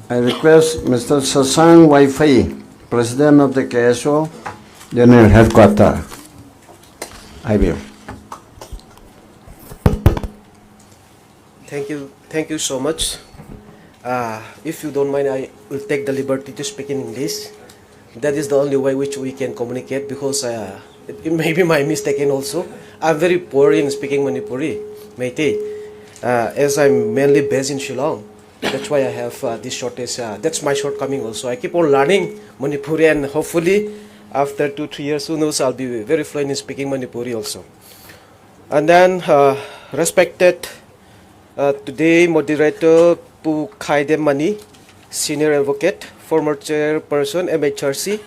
I request Mr. Sasang Vaiphei, President of the KSO, General Headquarters. I will. Thank you so much. If you don't mind, I will take the liberty to speak in English. That is the only way which we can communicate, because it may be my mistaken also. I'm very poor in speaking Manipuri, Meitei, as I'm mainly based in Shillong. That's why I have this shortage. That's my shortcoming also. I keep on learning Manipuri, and hopefully after 2-3 years, who knows, I'll be very fluent in speaking Manipuri also. And then, respected today moderator Pu Khaidem Mani, senior advocate, former chairperson MHRC,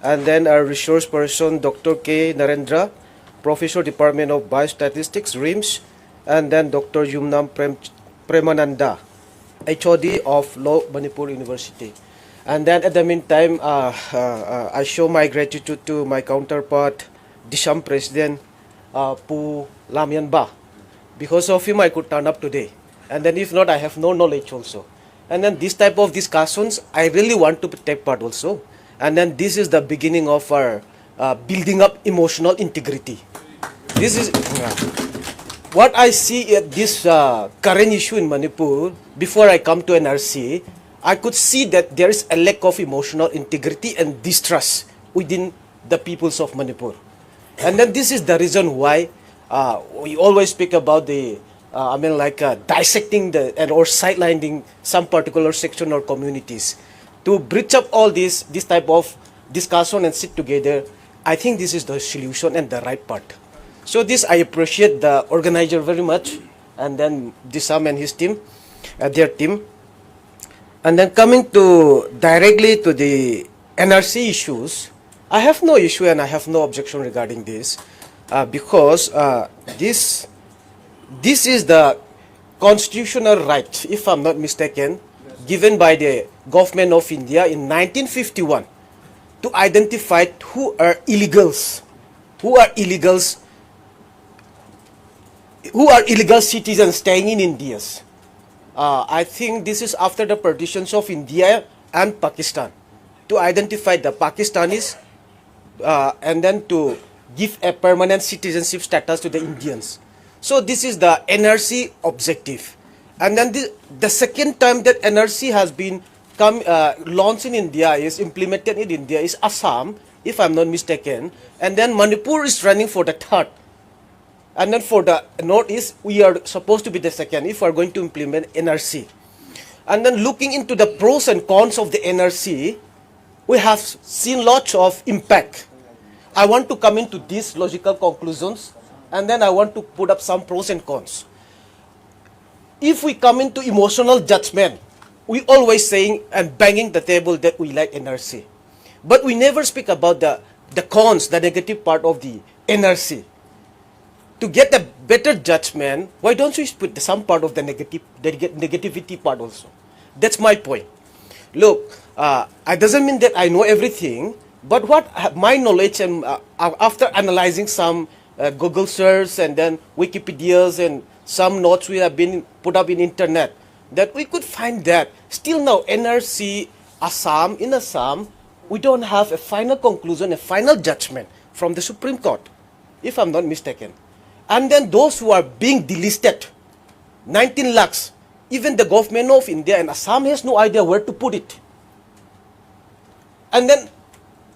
and then our resource person Dr. K. Narendra, professor Department of Biostatistics, RIMS, and then Dr. Yumnam Premananda, HOD of Law Manipur University. And then at the meantime, I show my gratitude to my counterpart, Disham President Pu Lamyan Ba. Because of him, I could turn up today. And then if not, I have no knowledge also. And then this type of discussions, I really want to take part also. And then this is the beginning of our building up emotional integrity. This is what I see at this current issue in Manipur. Before I come to NRC, I could see that there is a lack of emotional integrity and distrust within the peoples of Manipur. And then this is the reason why we always speak about the, dissecting or sidelining some particular section or communities. To bridge up all this type of discussion and sit together, I think this is the solution and the right part. So this, I appreciate the organizer very much, and then Disam and his team, their team. And then coming to directly to the NRC issues, I have no issue and I have no objection regarding this, because this is the constitutional right, if I'm not mistaken, given by the government of India in 1951 to identify who are illegals, who are illegal citizens staying in India. I think this is after the partitions of India and Pakistan, to identify the Pakistanis and then to give a permanent citizenship status to the Indians. So this is the NRC objective. And then the second time that NRC has been launched in India, is implemented in India, is Assam, if I'm not mistaken. And then Manipur is running for the third. And then for the Northeast, we are supposed to be the second if we are going to implement NRC. And then looking into the pros and cons of the NRC, we have seen lots of impact. I want to come into these logical conclusions, and then I want to put up some pros and cons. If we come into emotional judgment, we always saying and banging the table that we like NRC. But we never speak about the cons, the negative part of the NRC. To get a better judgment, why don't we put some part of the negativity part also? That's my point. Look, it doesn't mean that I know everything, but what my knowledge, and after analyzing some Google search and then Wikipedias and some notes we have been put up in internet, that we could find that still now NRC in Assam, we don't have a final conclusion, a final judgment from the Supreme Court, if I'm not mistaken. And then those who are being delisted, 19 lakhs, even the government of India and Assam has no idea where to put it. And then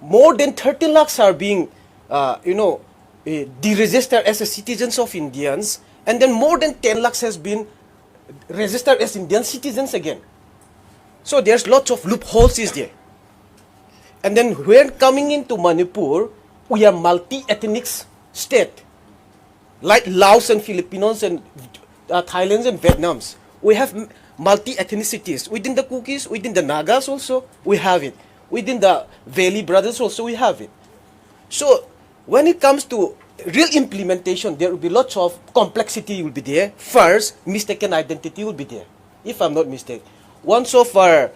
more than 30 lakhs are being, deregistered as citizens of Indians, and then more than 10 lakhs has been registered as Indian citizens again. So there's lots of loopholes is there. And then when coming into Manipur, we are multi-ethnic state. Like Laos and Filipinos and Thailands and Vietnams. We have multi-ethnicities. Within the Kukis, within the Nagas also, we have it. Within the Valley Brothers also, we have it. So, when it comes to real implementation, there will be lots of complexity will be there. First, mistaken identity will be there, if I'm not mistaken. One of our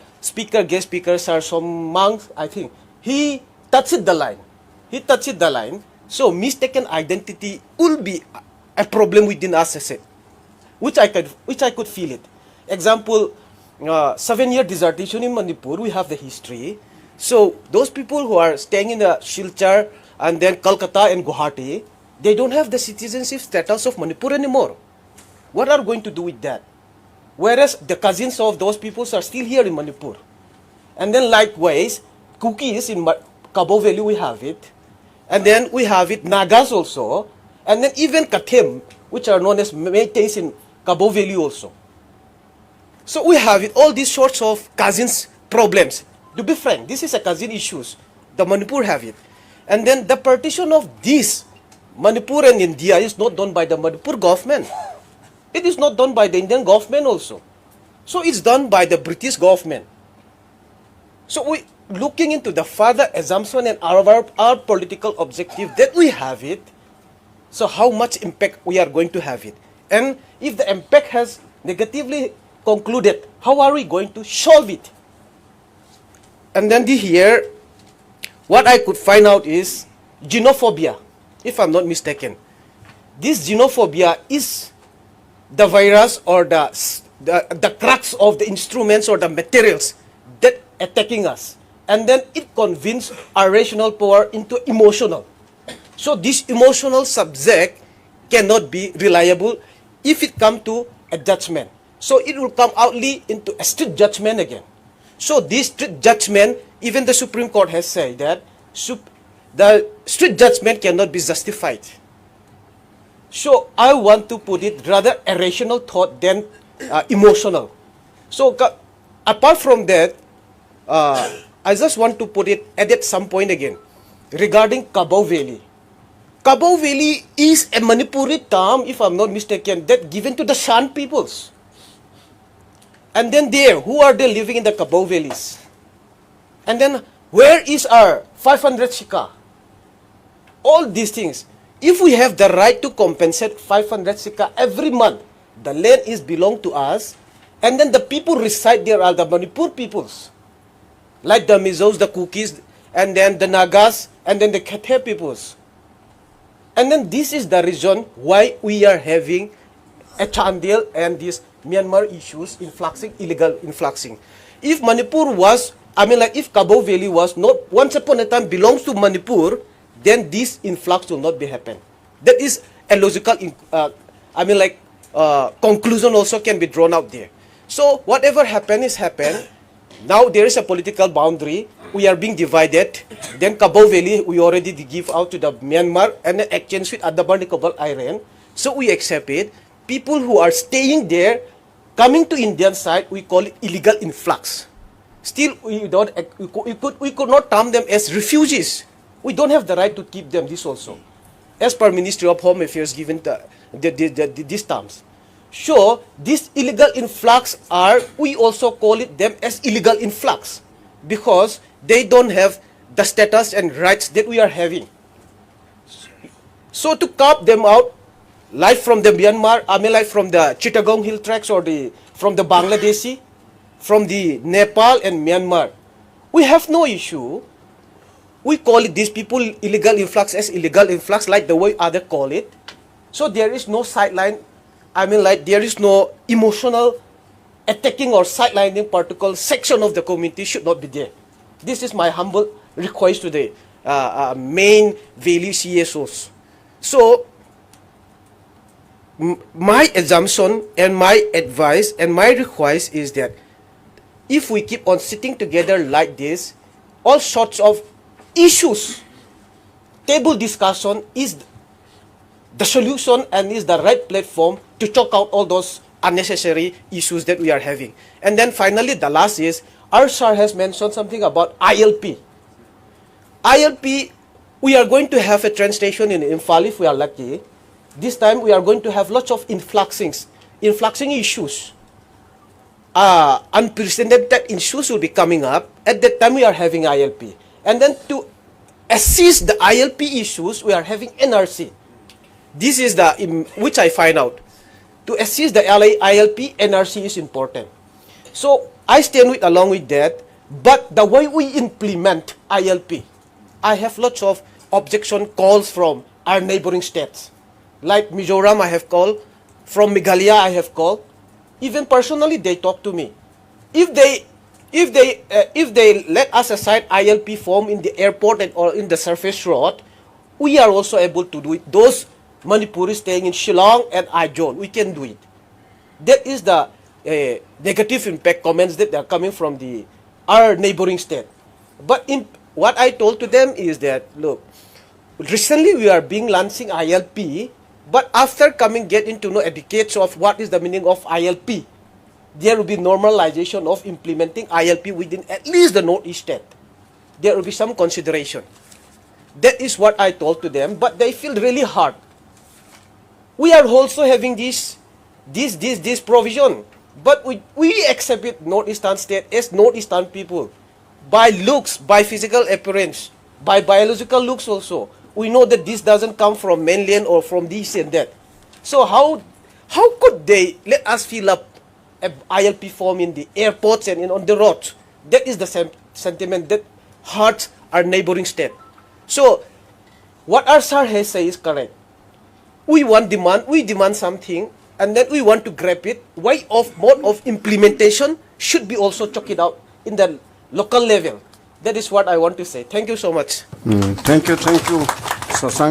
guest speakers are some monks, I think. He touched the line. So mistaken identity will be a problem within us, which I could feel it. Example, 7-year dissertation in Manipur, we have the history. So those people who are staying in the Silchar and then Kolkata and Guwahati, they don't have the citizenship status of Manipur anymore. What are we going to do with that? Whereas the cousins of those people are still here in Manipur. And then likewise, Kukis in Cabo Valley, we have it. And then we have it Nagas also. And then even Katem, which are known as Métis in Cabo Valley also. So we have it, all these sorts of cousins problems. To be frank, this is a cousin issues. The Manipur have it. And then the partition of this Manipur and India is not done by the Manipur government. It is not done by the Indian government also. So it's done by the British government. So we looking into the further assumption and our political objective that we have it. So how much impact we are going to have it? And if the impact has negatively concluded, how are we going to solve it? And then here, what I could find out is xenophobia, if I'm not mistaken. This xenophobia is the virus or the crux of the instruments or the materials that attacking us. And then it convinces our rational power into emotional. So this emotional subject cannot be reliable if it comes to a judgment. So it will come outly into a strict judgment again. So this strict judgment, even the Supreme Court has said that the strict judgment cannot be justified. So I want to put it rather a rational thought than emotional. So apart from that, I just want to put it at some point again regarding Cabo Valley. Cabo Valley is a Manipuri term, if I'm not mistaken, that given to the Shan peoples. And then there, who are they living in the Cabo Valleys? And then, where is our 500 shika? All these things. If we have the right to compensate 500 shika every month, the land is belong to us, and then the people reside there are the Manipur peoples. Like the Mizos, the Kukis, and then the Nagas, and then the Khethe peoples. And then this is the reason why we are having a Chandel and these Myanmar issues influxing, illegal influxing. If Manipur was, if Cabo Valley was not once upon a time belongs to Manipur, then this influx will not be happen. That is a logical, conclusion also can be drawn out there. So whatever happened is happened. Now there is a political boundary. We are being divided. Then Cabo Valley we already give out to the Myanmar and then exchange with Adabar Nicobar Island. So we accept it. People who are staying there, coming to Indian side, we call it illegal influx. Still, we could not term them as refugees. We don't have the right to keep them this also, as per Ministry of Home Affairs given these terms. So this illegal influx we also call it them as illegal influx because they don't have the status and rights that we are having. So to carve them out, like from the Myanmar, like from the Chittagong Hill Tracts or from the Bangladeshi, from the Nepal and Myanmar, we have no issue. We call it these people illegal influx as illegal influx like the way others call it. So there is no sideline, there is no emotional attacking or sidelining particular section of the community should not be there. This is my humble request to the main Valley CSOs. So my assumption and my advice and my request is that if we keep on sitting together like this, all sorts of issues, table discussion is the solution and is the right platform to chalk out all those unnecessary issues that we are having. And then finally, the last is, our sir has mentioned something about ILP. ILP, we are going to have a train station in Imphal if we are lucky. This time we are going to have lots of influxing issues. Unprecedented issues will be coming up. At that time we are having ILP. And then to assist the ILP issues, we are having NRC. This is which I find out. To assist the ILP, NRC is important. So I stand along with that, but the way we implement ILP, I have lots of objection calls from our neighboring states. Like Mizoram I have called, from Meghalaya I have called. Even personally they talk to me. if they let us assign ILP form in the airport and or in the surface road, we are also able to do it. Those Manipuris staying in Shillong and Aijon, we can do it. That is the negative impact comments that are coming from our neighboring state. But what I told to them is that, look, recently we are being launching ILP, but after getting to know educates of what is the meaning of ILP, there will be normalization of implementing ILP within at least the Northeast state. There will be some consideration. That is what I told to them, but they feel really hard. We are also having this provision, but we accept it, Northeastern state, as Northeastern people, by looks, by physical appearance, by biological looks also. We know that this doesn't come from mainland or from this and that. So how could they let us fill up a ILP form in the airports and on the roads? That is the sentiment that hurts our neighboring state. So what our sir has said is correct. We demand something, and then we want to grab it. Mode of implementation should be also check it out in the local level. That is what I want to say. Thank you so much. Thank you, Sasang.